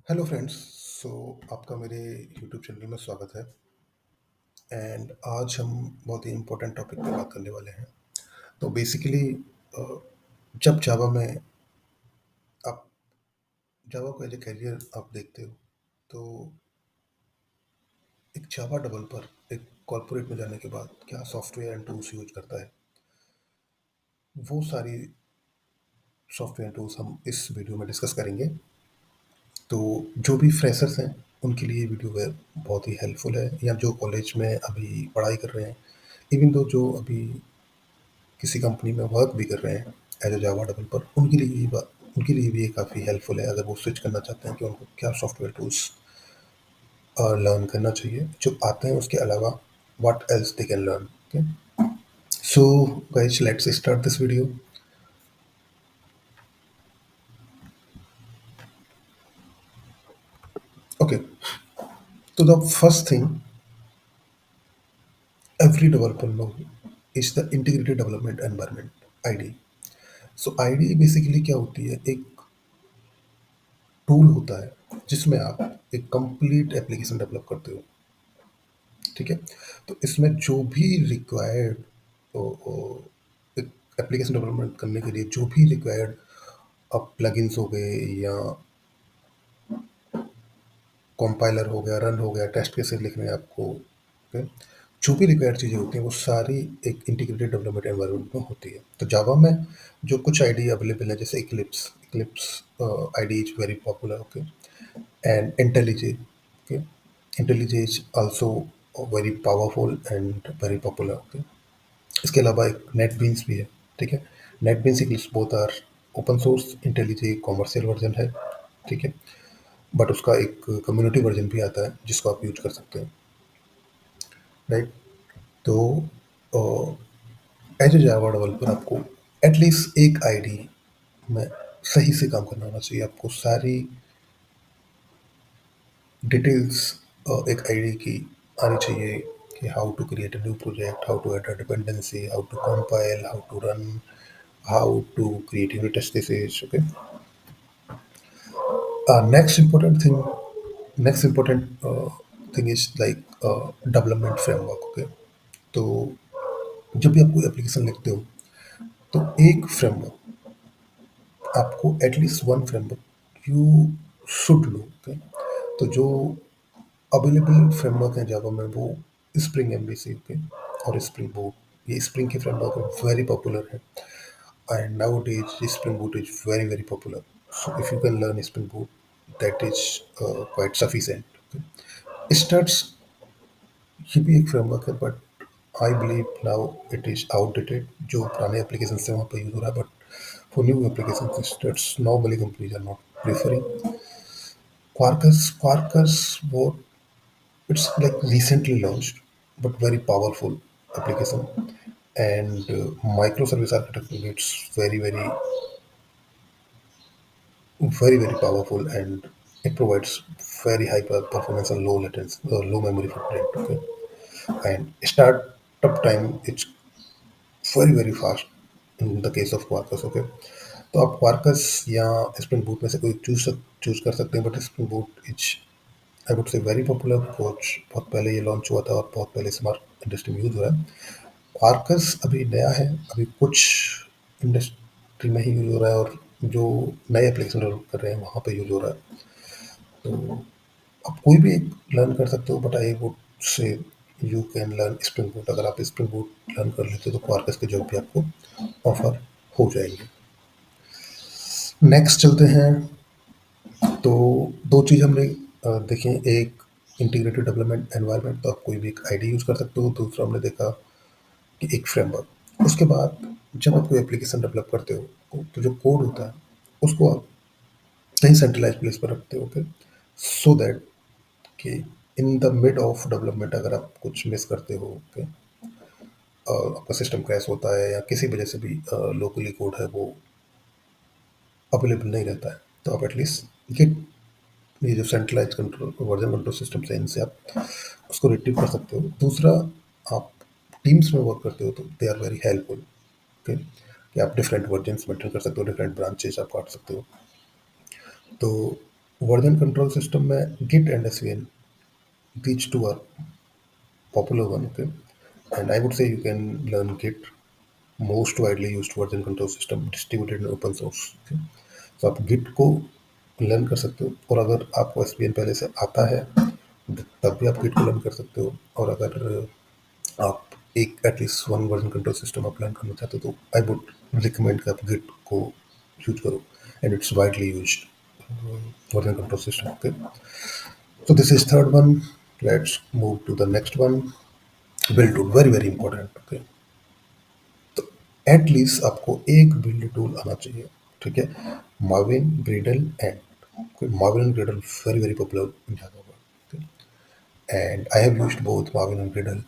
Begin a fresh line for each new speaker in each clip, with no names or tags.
Hello friends. सो आपका मेरे YouTube channel में स्वागत है। एंड आज हम बहुत ही इम्पोर्टेंट टॉपिक पे बात करने वाले हैं। तो बेसिकली जब जावा में आप जावा को एज ए करियर आप देखते हो, तो एक जावा डेवलपर एक कॉर्पोरेट में जाने के बाद क्या सॉफ्टवेयर एंड टूल्स यूज करता है, वो सारी सॉफ्टवेयर टूल्स हम इस वीडियो में डिस्कस करेंगे। तो जो भी फ्रेशर्स हैं उनके लिए वीडियो बहुत ही हेल्पफुल है, या जो कॉलेज में अभी पढ़ाई कर रहे हैं, इवन दो जो अभी किसी कंपनी में वर्क भी कर रहे हैं एज ए जावा डेवलपर, उनके लिए भी ये काफ़ी हेल्पफुल है अगर वो स्विच करना चाहते हैं कि उनको क्या सॉफ्टवेयर टूल्स लर्न करना चाहिए जो आते हैं, उसके अलावा what else they can learn. Okay, so guys, let's start this video. Okay, तो the first thing every developer know is the integrated development environment, IDE. So IDE basically क्या होती है, एक टूल होता है जिसमें आप एक कंप्लीट एप्लीकेशन डेवलप करते हो। ठीक है, तो इसमें जो भी रिक्वायर्ड एक एप्लीकेशन डेवलपमेंट करने के लिए जो भी रिक्वायर्ड अब प्लगइन्स हो गए, या कंपाइलर हो गया, रन हो गया, टेस्ट कैसे लिखने हैं आपको, ओके, जो भी रिक्वायर्ड चीज़ें होती हैं वो सारी एक इंटीग्रेटेड डेवलपमेंट एनवायरनमेंट में होती है। तो जावा में जो कुछ आईडी अवेलेबल है, जैसे Eclipse Eclipse IDE is very popular. Okay, and IntelliJ. Okay, IntelliJ is also very powerful and very popular. Okay, इसके अलावा एक नेटबीन्स भी है। ठीक है, NetBeans Eclipse both are open source. IntelliJ commercial version है। ठीक है, बट उसका एक कम्युनिटी वर्जन भी आता है जिसको आप यूज कर सकते हैं, राइट। तो एज ए जावा डेवलपर आपको एटलीस्ट एक आईडी में सही से काम करना आना चाहिए। आपको सारी डिटेल्स एक आईडी की आनी चाहिए कि how to create a new project, how to add a dependency, how to compile, how to run, how to create unit test cases. Okay, next important thing next important thing is like development framework. Okay, तो जब भी आप कोई application लिखते हो, तो एक framework, आपको at least one framework you should low. Okay, तो जो अवेलेबल फ्रेमवर्क है जावा में वो स्प्रिंग एमवीसी, ओके, और स्प्रिंग बूट, ये स्प्रिंग के फ्रेमवर्क वेरी पॉपुलर है। And now days spring boot is very very popular. So if you can learn spring boot, that is quite sufficient. Starts, ये भी एक फ्रेमवर्क है, but I believe now it is outdated. जो पुराने application से वहाँ पर यूज हो रहा है, but for new application starts normally companies are not preferring Quarkus. What, it's like recently launched, but very powerful application, and microservice architecture. It's very powerful, and it provides very high performance and low latency, low memory footprint. Okay, and startup time it's very fast in the case of Quarkus. Okay, तो आप Quarkus या spring boot में से कोई choose कर सकते हैं, but spring boot is, I would से, वेरी पॉपुलर। बहुत पहले ये लॉन्च हुआ था और बहुत पहले स्मार्ट इंडस्ट्री में यूज हो रहा है। क्वार्कस अभी नया है, अभी कुछ इंडस्ट्री में ही यूज हो रहा है, और जो नए एप्लीकेशन डेवलप कर रहे हैं वहाँ पे यूज हो रहा है। तो आप कोई भी लर्न कर सकते हो, but I would say you can learn spring boot. अगर आप स्प्रिंग बूट लर्न कर लेते हो तो क्वार्कस के जॉब भी आपको ऑफर हो जाएंगे। नेक्स्ट चलते हैं। तो दो चीज़ हमने देखें, एक इंटीग्रेटेड डेवलपमेंट एनवायरनमेंट, तो आप कोई भी एक आईडी यूज़ कर सकते हो। दूसरा हमने देखा कि एक फ्रेमवर्क। उसके बाद जब आप कोई एप्लीकेशन डेवलप करते हो, तो जो कोड होता है उसको आप कहीं सेंट्रलाइज प्लेस पर रखते हो। ओके, सो दैट कि in the mid of development अगर आप कुछ मिस करते हो, ओके, आपका सिस्टम क्रैश होता है या किसी वजह से भी लोकली कोड है वो अवेलेबल नहीं रहता है, तो आप एटलीस्ट गिट, ये जो centralize control version control system है, इनसे आप उसको रिट्रीव कर सकते हो। दूसरा, आप टीम्स में वर्क करते हो तो they are very helpful. Okay, कि आप डिफरेंट वर्जन्स मेंटेन कर सकते हो, डिफरेंट ब्रांचेस आप काट सकते हो। तो वर्जन कंट्रोल सिस्टम में Git and SVN, these two are popular one, okay? And I would say you can learn Git, most widely used version control system distributed in open source. Okay? तो आप Git को learn कर सकते हो, और अगर आपको एसपीएन पहले से आता है तब भी आप गिट को लर्न कर सकते हो। और अगर आप एक at least one version control system आप लर्न करना चाहते हो तो आई वुड रिकमेंड कि आप गिट को यूज करो, and it's widely used version control system. Okay, so this is third one. Let's move to the next one. Build tool, very very important. Okay, तो at least आपको एक build tool आना चाहिए, ठीक है? Marvin, Gradle and Marvin and Gradle very very popular in Java, and I have used both Marvin and Gradle.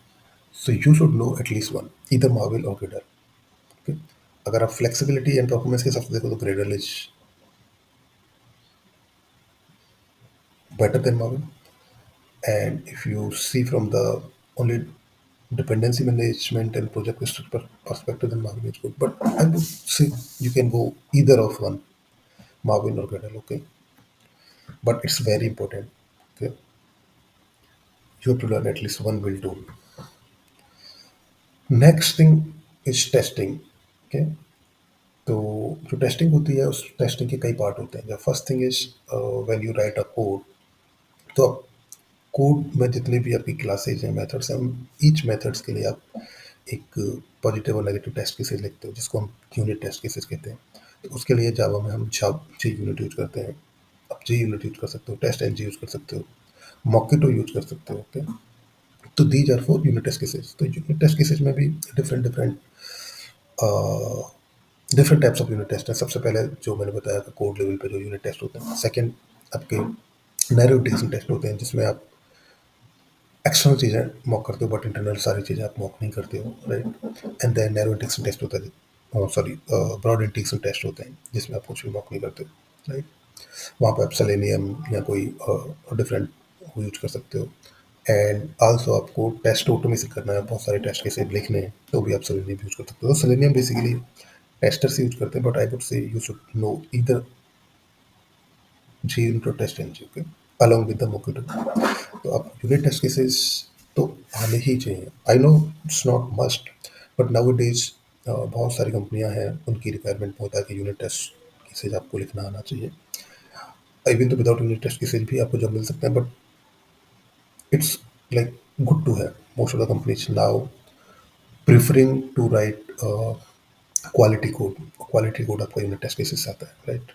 So you should know at least one, इधर Marvin और Gradle. Okay, अगर आप फ्लेक्सिबिलिटी एंड परफॉर्मेंस के हिसाब से देखो तो Gradle is better than Marvin. And if you see from the only dependency management and project perspective, then Marvin is good. But I would say you can go either of one, Marvin or Gradle, okay? But it's very important. Okay, you have to learn at least one build tool. Next thing is testing. Okay, तो जो testing होती है उस testing के कई part होते हैं। First thing is when you right a code, तो आप कोड में जितने भी आपकी क्लासेज हैं, मेथड्स हैं, ईच मेथड्स के लिए आप एक पॉजिटिव और नेगेटिव टेस्ट केसेस लिखते हो, जिसको हम यूनिट टेस्ट केसेस कहते हैं। तो उसके लिए जावा में हम जी यूनिट यूज करते हैं। आप जी यूनिट यूज कर सकते हो, टेस्ट एनजी यूज कर सकते हो, मॉकेटो यूज कर सकते हो। ओके, तो these are for unit test cases. तो यूनिट टेस्ट केसेस में भी different different different types of unit test है। सबसे पहले जो मैंने बताया कि कोड लेवल पे जो यूनिट टेस्ट होते हैं। सेकंड, आपके नैरो इंटीग्रेशन टेस्ट होते हैं, जिसमें आप एक्सटर्नल चीज़ें मॉक करते हो बट इंटरनल सारी चीज़ें आप मॉक नहीं करते हो, right? And then narrow integration test होता है, सॉरी ब्रॉड इंटीग्रेशन टेस्ट होते हैं, जिसमें आप कुछ भी मॉक नहीं करते हो, राइट? वहाँ पे आप सेलेनियम या कोई डिफरेंट वो यूज कर सकते हो। एंड आल्सो आपको टेस्ट ऑटोमेशन करना है, बहुत सारे टेस्ट केसेस लिखने हैं, तो भी आप सेलेनियम यूज कर सकते हो। सेलेनियम बेसिकली टेस्टर्स यूज करते हैं, but I would say you should know either JUnit TestNG, okay, along with the Mockito. तो आप यूनिट टेस्ट केसेस तो आने ही चाहिए। I know it's not must, but nowadays बहुत सारी कंपनियां हैं, उनकी रिक्वायरमेंट होता है कि यूनिट टेस्ट केसेज आपको लिखना आना चाहिए। इवन तो विदाउट यूनिट टेस्ट केसेज भी आपको जब मिल सकते हैं, but it's like good to have. Most of the companies now preferring to write quality code. Quality code आपका यूनिट टेस्ट केसेस आता है, राइट?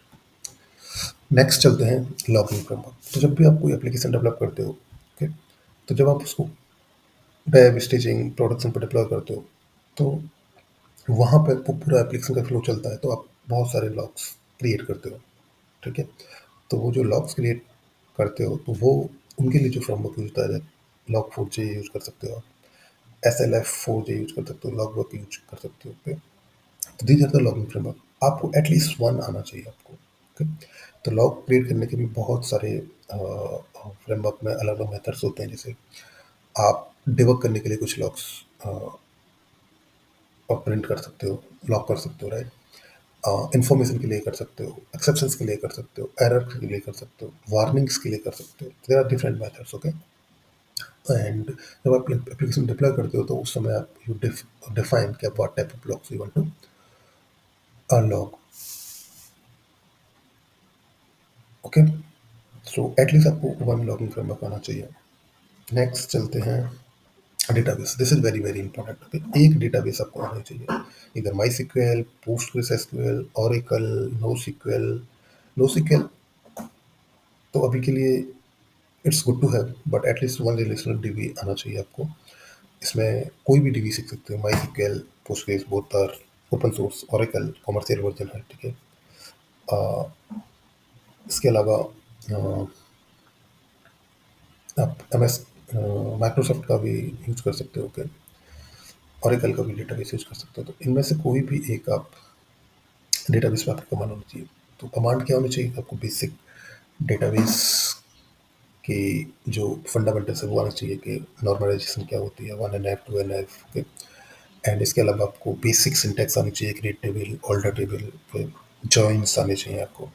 नेक्स्ट चलते हैं लॉगिंग फ्रेमवर्क। तो जब भी आप कोई एप्लीकेशन डेवलप करते हो, ओके, तो जब आप उसको डेव, स्टेजिंग, प्रोडक्शन पर डिप्लॉय करते हो, तो वहाँ पे वो पूरा एप्लीकेशन का फ्लो चलता है, तो आप बहुत सारे लॉग्स क्रिएट करते हो, ठीक है? तो वो जो लॉग्स क्रिएट करते हो, तो वो उनके लिए जो फ्रेमवर्क यूज होता है, लॉग फोर जे यूज कर सकते हो आप, SLF फोर जे यूज कर सकते हो, लॉग वर्क यूज कर सकते हो, ओके? तो these are the logging framework. आपको एटलीस्ट वन आना चाहिए आपको, ओके? तो लॉग क्रिएट करने के भी बहुत सारे फ्रेमवर्क में अलग अलग मेथड्स होते हैं। जैसे आप डिबग करने के लिए कुछ लॉग्स प्रिंट कर सकते हो, लॉक कर सकते हो, राइट? इंफॉर्मेशन के लिए कर सकते हो, एक्सेप्शंस के लिए कर सकते हो, एरर के लिए कर सकते हो, वार्निंग्स के लिए कर सकते हो। There are different methods, okay? And जब आप एप्लीकेशन डिप्लॉय करते हो, तो उस समय आप यू डिफाइन कि आप what type of blocks you want to unlock, okay? So at least आपको वन लॉगिंग फ्रेमवर्क आना चाहिए। नेक्स्ट चलते हैं database. This is very very important, okay? एक डेटाबेस आपको आना चाहिए, इधर MySQL, PostgreSQL, Oracle, NoSQL. NoSQL तो अभी के लिए it's good to have, but at least one relational DB आना चाहिए आपको। इसमें कोई भी डीबी सीख सकते हो, MySQL, Postgres, both are open source. Oracle commercial version है, ठीक है? इसके अलावा आप MS माइक्रोसॉफ्ट का भी यूज कर सकते हो, ओके? ओरेकल का भी डेटाबेस यूज कर सकते हो। तो इनमें से कोई भी एक आप डेटाबेस पे आपको कमांड होनी चाहिए। तो कमांड क्या होनी चाहिए? आपको बेसिक डेटाबेस की जो फंडामेंटल्स है वो आना चाहिए कि नॉर्मलाइजेशन क्या होती है, one N F, two N F, okay? And इसके अलावा आपको बेसिक सिंटैक्स आनी चाहिए, create table, alter table, joins आने चाहिए आपको,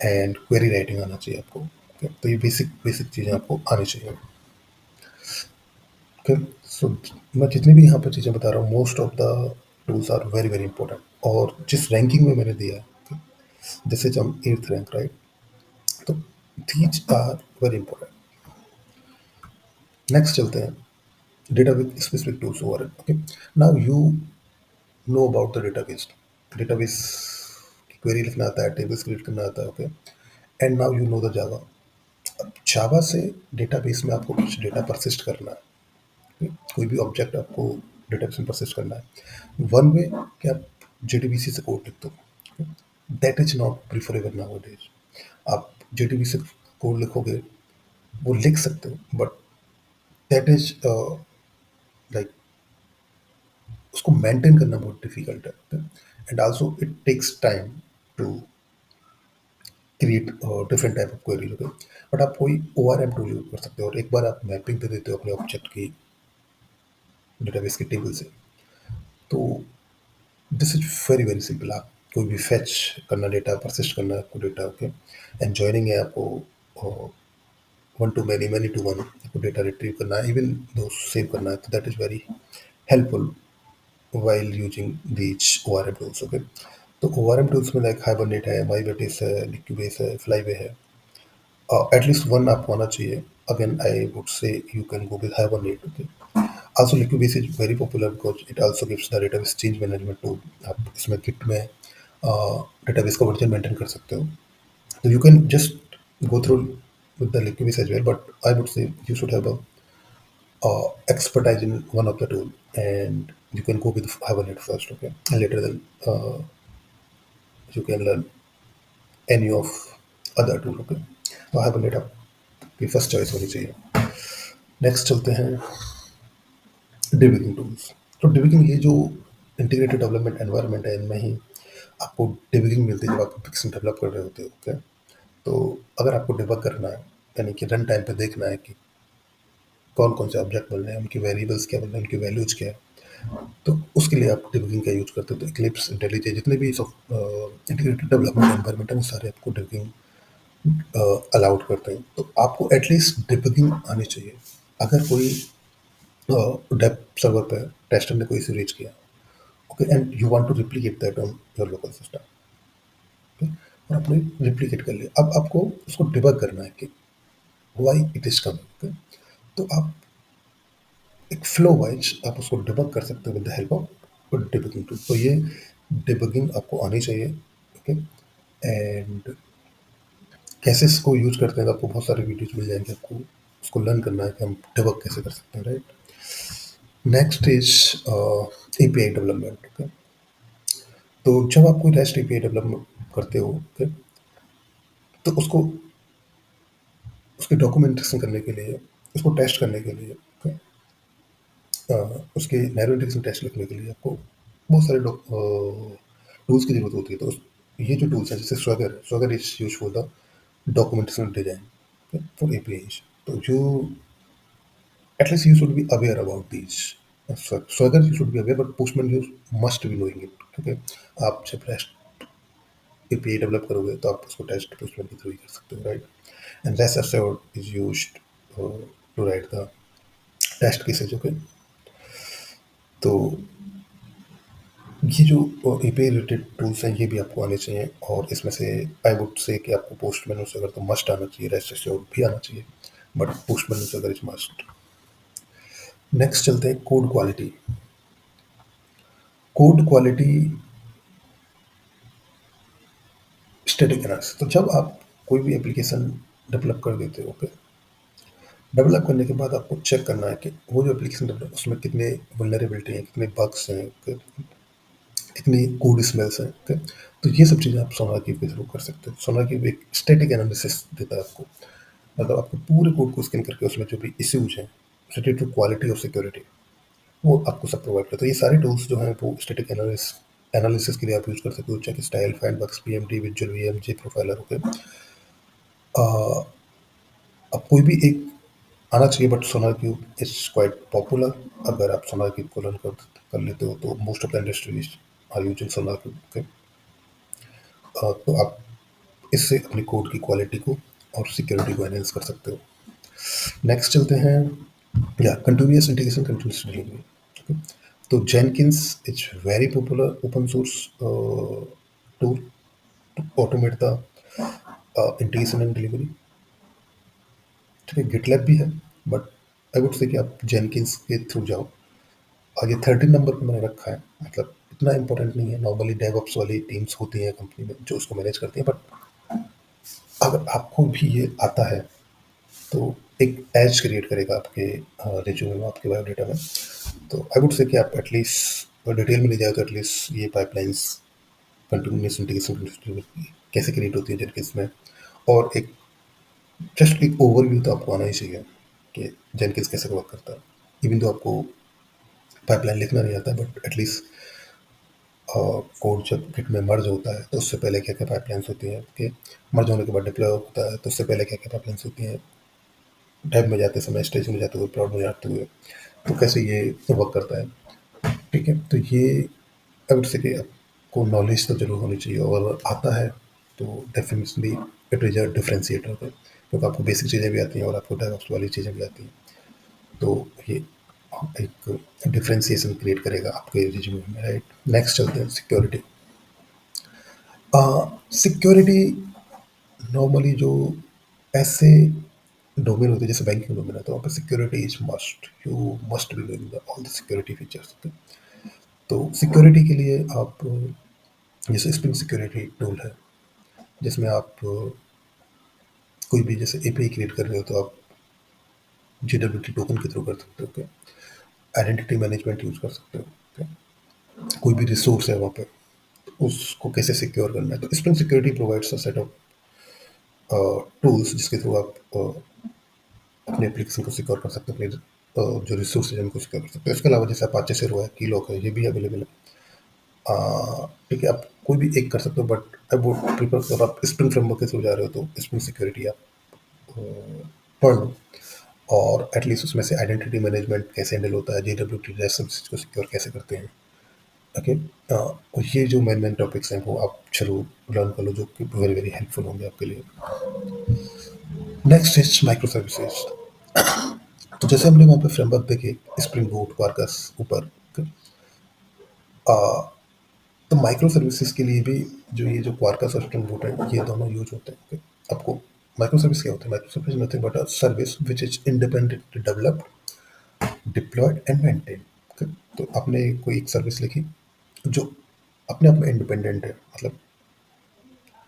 एंड क्वेरी राइटिंग आना चाहिए आपको। ओके, तो ये बेसिक बेसिक चीज़ें आपको आनी चाहिए। ओके, सो मैं जितनी भी यहाँ पर चीज़ें बता रहा हूँ, most of the tools are very very important, और जिस रैंकिंग में मैंने दिया है, okay, जैसे जब हम 8th रैंक, राइट, तो these are very important. Next चलते हैं, database specific tools over, okay. Now you know about the database, database की क्वेरी लिखना आता है, टेबल्स क्रिएट करना आता है, okay, and now you know the Java. अब जावा से डेटाबेस में आपको कुछ डेटा परसिस्ट करना है, okay? कोई भी ऑब्जेक्ट आपको डेटाबेस में परसिस्ट करना है, वन वे कि आप जेडीबीसी से कोड लिख दो, that is not preferable now days. आप जेडीबी से कोड लिखोगे, वो लिख सकते हो, बट दैट इज लाइक उसको मेंटेन करना बहुत डिफिकल्ट है, and also it takes time to create different type of queries, okay. But आप कोई O R M tool use कर सकते हो, और एक बार आप मैपिंग दे देते हो अपने ऑब्जेक्ट की डेटाबेस की टेबल से, तो this is very very simple. आप कोई भी फेच करना, डेटा परसिस्ट करना है आपको डेटा, ओके, एंड जॉइनिंग है आपको one to many, many to one, आपको डेटा रिट्रीव करना है, इवन दो सेव करना है, तो that is very helpful while using these ORM tools, okay? तो ORM tools में लाइक हाइबरनेट है, माईबेटिस है, लिक्यूबेस है, फ्लाईवे है, एटलीस्ट वन आपको आना चाहिए। Again I would say you can go with Hibernate, okay. Also Liquibase is very popular because it also gives the database change management tool. आप इसमें गिट में डेटाबेस का वर्जन मेंटेन कर सकते हो, तो you can just go through with the liquibase as well, but I would say you should have a expertise in one of the tool, and you can go with Hibernate first, okay, and later then you can learn any of other tool, okay। तो Hibernate आपकी first choice होनी चाहिए। Next चलते हैं debugging tools. तो debugging, ये जो integrated development environment है, इनमें ही आपको डिबगिंग मिलती है जब आप एप्लीकेशन डेवलप कर रहे होते हो, ओके। तो अगर आपको डिबग करना है, यानी कि रन टाइम पे देखना है कि कौन कौन से ऑब्जेक्ट बन रहे हैं, उनकी वेरिएबल्स क्या बन रहे हैं, उनकी वैल्यूज क्या है, तो उसके लिए आप डिबगिंग का यूज करते हो। तो इक्लिप्स, इंटेलिजे, जितने भी इंटीग्रेटेड डेवलपमेंट एनवायरनमेंट है, वो सारे आपको डिबगिंग अलाउड करते हैं। तो आपको एटलीस्ट डिबगिंग आनी चाहिए। अगर कोई डेप सर्वर पे टेस्टर ने कोई इशू रीच किया, okay, and you want to replicate that on your local system, okay, और आपने रिप्लिकेट कर लिया, अब आपको उसको डिबग करना है कि why it is coming, okay. तो आप एक फ्लो वाइज आप उसको डिबग कर सकते हो with the help of debugging tool. तो ये डिबगिंग आपको आनी चाहिए, ओके। एंड कैसे इसको यूज करते हैं, तो आपको बहुत सारे वीडियोज मिल जाएंगे, आपको उसको लर्न करना है कि हम डिबग कैसे कर सकते हैं, right. Next is API development, okay. तो जब आप कोई रेस्ट एपीआई डेवलप करते हो, ओके, तो उसको उसकी डॉक्यूमेंटेशन करने के लिए, उसको टेस्ट करने के लिए, ओके, उसके नैरो इंटेग्रेशन टेस्ट लिखने के लिए आपको बहुत सारे टूल्स की ज़रूरत होती है। तो ये जो टूल्स हैं, जैसे Swagger, Swagger is use for the documentation design for APIs. तो जो at least you should be aware about these. Swagger you should be aware, but Postman you must be knowing it, क्योंकि आप जब रेस्ट एपीआई डेवलप करोगे तो आप उसको test Postman के थ्रू ही कर सकते हो, right. And rest assured is used to write the test cases, okay. तो ये जो एपीआई रिलेटेड टूल्स हैं, ये भी आपको आने चाहिए, और इसमें से आई वुड से कि आपको पोस्टमैन से अगर तो मस्ट आना चाहिए, रेस्ट एश्योर्ड भी आना चाहिए, बट पोस्टमैन से अगर इज मस्ट। नेक्स्ट चलते हैं code quality. Code quality static analysis. तो जब आप कोई भी एप्लीकेशन डेवलप कर देते हो, ओके, डेवलप करने के बाद आपको चेक करना है कि वो जो एप्लीकेशन डेवलप, उसमें कितने वल्नरेबिलिटी हैं, कितने बग्स हैं, okay, कितनी कोड स्मेल्स हैं, ओके। तो ये सब चीज़ें आप सोनाकीब के थ्रू कर सकते हो। सोनाकीब एक स्टैटिक एनालिसिस देता है आपको, मतलब आपको पूरे कोड को स्कैन करके उसमें जो भी इश्यूज हैं रिलेटेड टू क्वालिटी और सिक्योरिटी, वो आपको सब प्रोवाइड करता है। ये सारे टूल्स जो हैं वो स्टैटिक एनालिसिस के लिए आप यूज कर सकते हो। Checkstyle, FindBugs, PMD, VisualVM, JProfiler, okay. अब कोई भी एक आना चाहिए, but SonarQube is quite popular. अगर आप सोनाकीब को लर्न कर लेते हो, तो most of the industries are using SonarQube, okay. तो आप इससे अपनी कोड की क्वालिटी को और सिक्योरिटी को एनहेंस कर सकते हो। नेक्स्ट चलते हैं, या continuous integration, continuous delivery. Okay, तो Jenkins is very popular open source tool to automate the integration and delivery. ठीक है, गिटलैब भी है, बट आई वुड से कि आप जेनकिंस के थ्रू जाओ। और ये 13 नंबर पे मैंने रखा है, मतलब इतना इंपॉर्टेंट नहीं है। नॉर्मली डेवऑप्स वाली टीम्स होती हैं कंपनी में जो उसको मैनेज करती हैं, बट अगर आपको भी ये आता है तो एक एज क्रिएट करेगा आपके रिज्यूमे में, आपके बायोडेटा में। तो आई वुड से कि आप एटलीस्ट डिटेल में ले जाओ, तो एटलीस्ट ये पाइपलाइंस, कंटिन्यूस इंटीग्रेशन कैसे क्रिएट होती है जेनकिंस में, और एक जस्ट एक ओवरव्यू तो आपको आना ही चाहिए कि जेनकिंस कैसे वर्क करता है। इवन तो आपको पाइपलाइन लिखना नहीं आता, बट एटलीस्ट कोड जब गिट में मर्ज होता है तो उससे पहले क्या क्या पाइपलाइंस होती हैं, कि मर्ज होने के बाद डिप्लॉय होता है तो उससे पहले क्या क्या पाइपलाइंस होती हैं, डेव में जाते समय, स्टेज में जाते हुए, प्रोड में जाते हुए, तो कैसे ये वर्क करता है। ठीक है, तो ये आई वुड से कि आपको नॉलेज तो जरूर होनी चाहिए, और आता है तो definitely it is a differentiator पे, क्योंकि आपको बेसिक चीज़ें भी आती हैं और आपको डेवऑप्स वाली चीज़ें भी आती हैं। तो ये एक डिफरेंशिएशन क्रिएट करेगा आपके रिज्यूमे में, राइट। नेक्स्ट चलते हैं सिक्योरिटी। सिक्योरिटी नॉर्मली जो ऐसे डोमेन होते हैं जैसे बैंकिंग डोमेन है, तो वहाँ पे security is must, you must be doing all the security features. तो सिक्योरिटी के लिए आप जैसे स्प्रिंग सिक्योरिटी टूल है, जिसमें आप कोई भी जैसे एपीआई क्रिएट कर रहे हो तो आप JWT टोकन के थ्रू कर सकते हो। ओके, आइडेंटिटी मैनेजमेंट यूज कर सकते हो। ओके, कोई भी रिसोर्स है वहाँ पे, तो उसको कैसे सिक्योर करना है, तो spring security provides a set of tools जिसके थ्रू आप अपने एप्लीकेशन को सिक्योर कर सकते हो, अपने जो रिसोर्स है उनको सिक्योर कर सकते हो। इसके अलावा जैसे अपाचे से है, कीलॉक है, ये भी अवेलेबल है। ठीक है, आप कोई भी एक कर सकते हो, बट आई वुड प्रीफर, अगर आप स्प्रिंग फ्रेमवर्क के थ्रू जा रहे हो तो स्प्रिंग सिक्योरिटी आप पढ़ लो, और एटलीस्ट उसमें से आइडेंटिटी मैनेजमेंट कैसे हैंडल होता है, JWT सर्विसेज को सिक्योर कैसे करते हैं। ओके, और ये जो मेन मेन टॉपिक्स हैं वो आप जरूर लर्न कर लो, जो कि वेरी वेरी हेल्पफुल होंगे आपके लिए। Next is micro services. तो जैसे हमने वहाँ पे फ्रेमवर्क देखे, स्प्रिंग बूट, क्वार्कस ऊपर, तो माइक्रो सर्विसेज के लिए भी जो ये जो क्वार्कस और स्प्रिंग बूट है, ये दोनों यूज होते हैं। Okay? आपको माइक्रो सर्विस क्या होता है? Micro service nothing but a service which is independent developed, deployed and maintain. तो आपने कोई एक सर्विस लिखी जो अपने आप में इंडिपेंडेंट है, मतलब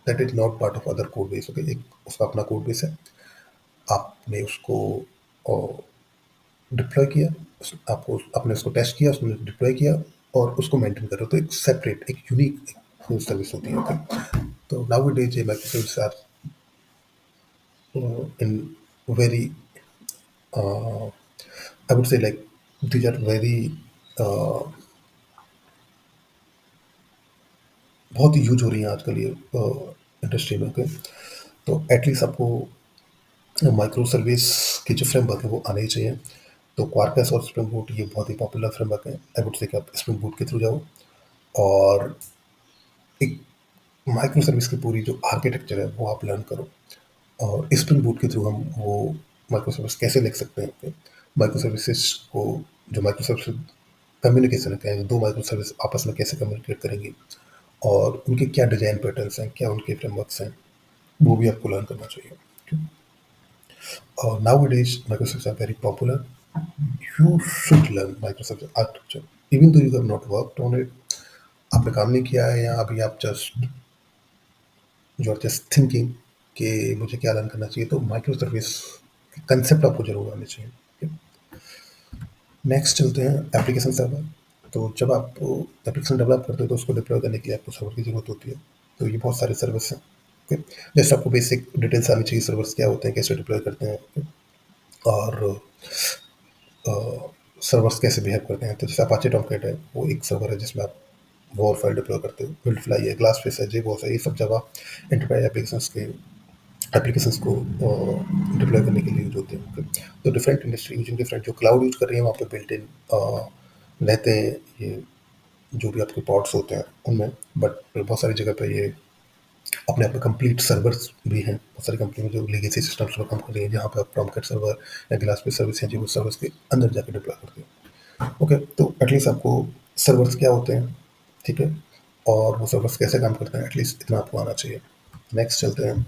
that is not part of other code base. Okay, एक उसका अपना कोड बेस है, आपने उसको डिप्लॉय किया, आपको आपने उसको टेस्ट किया, उसने डिप्लॉय किया, और उसको मेंटेन करो, तो एक सेपरेट, एक यूनिक सर्विस होती है। ओके, तो नाउ डेज ये micro service are in very, I would say like these are very बहुत ही यूज हो रही है आजकल ये इंडस्ट्री में। ओके, तो एटलीस्ट आपको माइक्रो सर्विस की जो फ्रेमवर्क है वो आने ही चाहिए। तो क्वार्कस और स्प्रिंग बूट ये बहुत ही पॉपुलर फ्रेमवर्क है। आई वुड से कि आप स्प्रिंग बूट के थ्रू जाओ, और एक माइक्रो सर्विस की पूरी जो आर्किटेक्चर है वो आप लर्न करो, और स्प्रिंग बूट के थ्रू हम वो माइक्रो सर्विस कैसे लिख सकते हैं। माइक्रो सर्विसेज को, जो माइक्रो सर्विस कम्युनिकेशन है, दो माइक्रो सर्विस आपस में कैसे कम्युनिकेट करेंगी, और उनके क्या डिजाइन पैटर्न्स हैं, क्या उनके फ्रेमवर्क्स हैं, वो भी आपको लर्न करना चाहिए। और now days micro service are very popular, you should learn Microsoft architecture even though you have not worked on it, आपने काम नहीं किया है, या अभी आप just you are just thinking कि मुझे क्या लर्न करना चाहिए, तो माइक्रो सर्विस कंसेप्ट आपको जरूर आने चाहिए। नेक्स्ट चलते हैं एप्लीकेशन सर्वर। तो जब आप एप्लीकेशन डेवलप करते हो तो उसको डिप्लॉय करने के लिए आपको सर्वर की जरूरत होती है। तो ये बहुत सारे सर्विस हैं। ओके, जैसे आपको बेसिक डिटेल्स आनी चाहिए, सर्वर्स क्या होते हैं, कैसे डिप्लॉय करते हैं, okay? और सर्वर्स कैसे बिहेव करते हैं। तो जैसे अपाचे टॉमकैट है, वो एक सर्वर है जिसमें आप वॉर फाइल डिप्लॉय करते हो। बिल्डफ्लाई है, ग्लासफिश है, जेबॉस है, ये सब जगह एंटरप्राइज एप्लीकेशंस को डिप्लॉय करने के लिए यूज होते हैं। तो डिफरेंट इंडस्ट्री यूजिंग डिफरेंट, जो क्लाउड यूज कर रही है वहाँ पे बिल्ट इन रहते हैं ये जो भी आपके पॉड्स होते हैं उनमें, बट बहुत सारी जगह पे ये अपने आप में कंप्लीट सर्वर्स भी हैं। बहुत सारी कंपनी में जो लेगेसी सिस्टम्स पर काम कर रही है, जहाँ पे आप टॉमकैट सर्वर या ग्लास पे सर्विस है, जी वो सर्विस के अंदर जाके डिप्लॉय करते हैं। ओके, तो एटलीस्ट आपको सर्वर्स क्या होते हैं, ठीक है, और वो सर्वर्स कैसे काम करते हैं, एटलीस्ट इतना आपको आना चाहिए। नेक्स्ट चलते हैं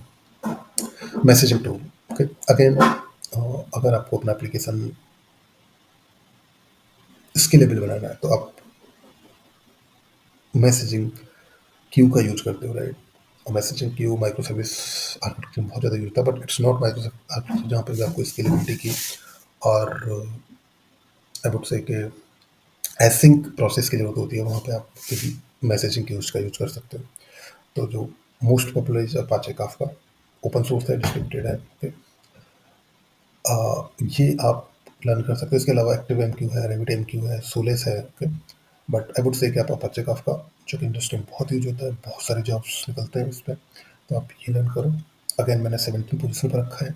मैसेजिंग टूल। ओके, अगेन अगर आपको अपना एप्लीकेशन स्केलेबल बनाना है तो आप मैसेजिंग क्यू का यूज करते हो, राइट। और messaging Q micro service architecture में बहुत ज़्यादा यूज होता है, but it's not micro architecture जहाँ पे भी आपको स्केलेबिलिटी की और आई वुड से कि एसिंक प्रोसेस की जरूरत होती है, वहाँ पे आप किसी मैसेजिंग क्यूज का यूज कर सकते हो। तो जो most popular is Apache Kafka, open source है, डिस्ट्रीब्यूटेड है, okay? ये आप लर्न कर सकते हो। इसके अलावा एक्टिव एम क्यू है, रेविट एम क्यू है, सोलेस है, ओके। बट आई वुड से कि आप अपाचे काफका, जो कि इंडस्ट्री में बहुत यूज होता है, बहुत सारे जॉब्स निकलते हैं इस पर, तो आप ये लर्न करो। अगेन मैंने 17 पोजिशन पर रखा है,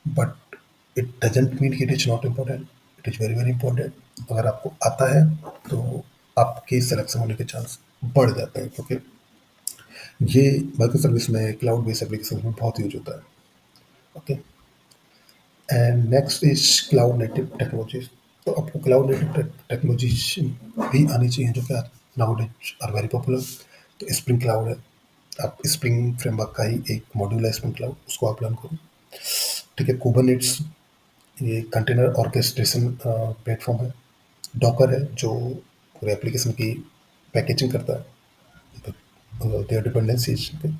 but it doesn't mean it is not important, it is very very important. अगर आपको आता है तो आपके सिलेक्शन होने के चांस बढ़ जाते हैं, क्योंकि ये माइक्रो सर्विस में क्लाउड बेस्ड एप्लीकेशन में बहुत यूज होता है। Okay, and next is cloud native technologies. तो आपको क्लाउड नेटिव टेक्नोलॉजीज भी आनी चाहिए, जो कि नाउडेज आर वेरी पॉपुलर। तो स्प्रिंग क्लाउड है, आप स्प्रिंग फ्रेमवर्क का ही एक मॉड्यूल है स्प्रिंग क्लाउड, उसको आप लर्न करो। ठीक है, कुबरनेट्स, ये कंटेनर ऑर्केस्ट्रेशन प्लेटफॉर्म है। डॉकर है, जो पूरे एप्लीकेशन की पैकेजिंग करता है, their dependencies. Okay?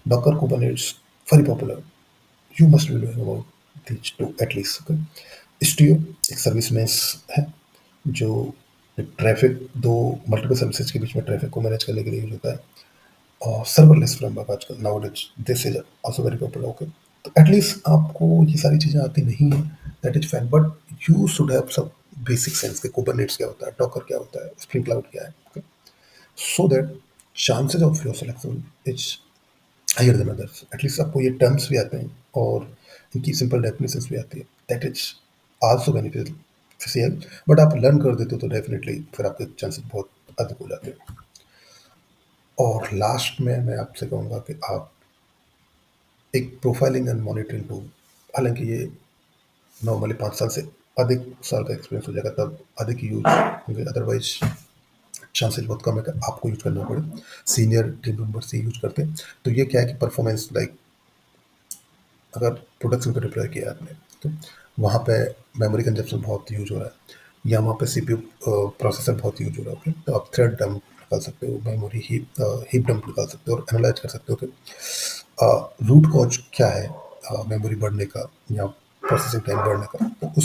Docker Kubernetes very popular. You must be knowing about these two at least. Okay? Istio एक सर्विस मेस है, जो ट्रैफिक दो मल्टीपल सर्विसेज के बीच में ट्रैफिक को मैनेज करने के लिए यूज होता है। और सर्वरलेस फ्रेमवर्क आजकल nowadays this is also very popular. Okay, तो एटलीस्ट आपको ये सारी चीज़ें आती नहीं है, that is fine, but you should have some basic sense के कुबरनेट्स क्या होता है, डॉकर क्या होता है, स्प्रिंग क्लाउड क्या है, okay? So that chances of your selection is higher than others. At least आपको ये टर्म्स भी आते हैं और इनकी सिंपल डेफिनेशंस भी आती है, that is also beneficial. But आप लर्न कर देते हो तो डेफिनेटली फिर आपके चांसेस बहुत अधिक हो जाते हैं। और लास्ट में मैं आपसे कहूँगा कि आप एक प्रोफाइलिंग एंड मॉनिटरिंग टूल, हालांकि ये नॉर्मली 5 साल से अधिक साल का एक्सपीरियंस हो जाएगा तब अधिक यूज होंगे, अदरवाइज चांसेस बहुत कम है कि आपको यूज करना पड़े। सीनियर टीम मेंबर से यूज करते हैं। तो ये क्या है कि परफॉर्मेंस लाइक अगर प्रोडक्शन पे डिप्लॉय किया आपने, तो वहाँ पे मेमोरी कंजप्शन बहुत यूज हो रहा है, या वहाँ पे सीपीयू प्रोसेसर बहुत यूज हो रहा है, ओके, तो आप थ्रेड डंप निकाल सकते हो, मेमोरी हीप डंप निकाल सकते हो और एनालाइज कर सकते हो कि रूट कॉज क्या है मेमोरी बढ़ने का या प्रोसेसिंग टाइम बढ़ने का। तो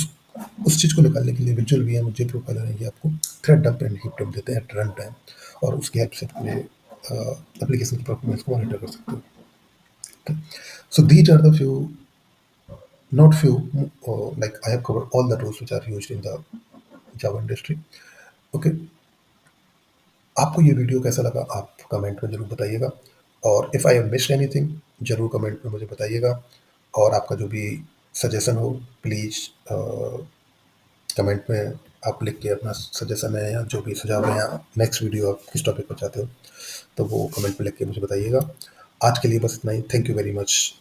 उस चीज़ को निकालने के लिए visual V M J profiler है, ये आपको thread dump and heap dump देते हैं एट रन टाइम, और उसकी हेल्प से अपने एप्लीकेशन की परफॉर्मेंस को मॉनिटर कर सकते हो। Okay. So these are the few, not few, like I have covered all the tools which are used in the Java industry. Okay. आपको ये वीडियो कैसा लगा आप कमेंट में ज़रूर बताइएगा, और if I have missed anything ज़रूर कमेंट में मुझे बताइएगा। और आपका जो भी सजेशन हो प्लीज़ कमेंट में आप लिख के अपना सजेशन है या जो भी सुझाव है, या नेक्स्ट वीडियो आप किस टॉपिक पर चाहते हो तो वो कमेंट में लिख के मुझे बताइएगा। आज के लिए बस इतना ही। Thank you very much.